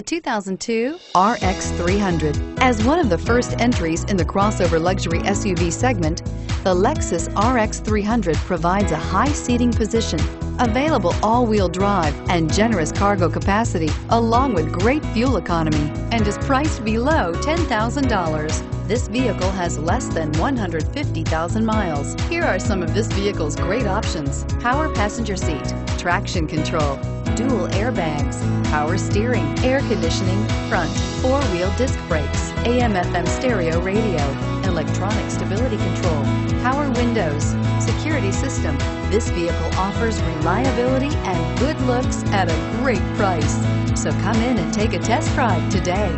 The 2002 RX 300. As one of the first entries in the crossover luxury SUV segment, the Lexus RX 300 provides a high seating position, available all-wheel drive, and generous cargo capacity, along with great fuel economy, and is priced below $10,000. This vehicle has less than 150,000 miles. Here are some of this vehicle's great options: power passenger seat, traction control, dual airbags, power steering, air conditioning, front, four-wheel disc brakes, AM/FM stereo radio, electronic stability control, power windows, security system. This vehicle offers reliability and good looks at a great price. So come in and take a test drive today.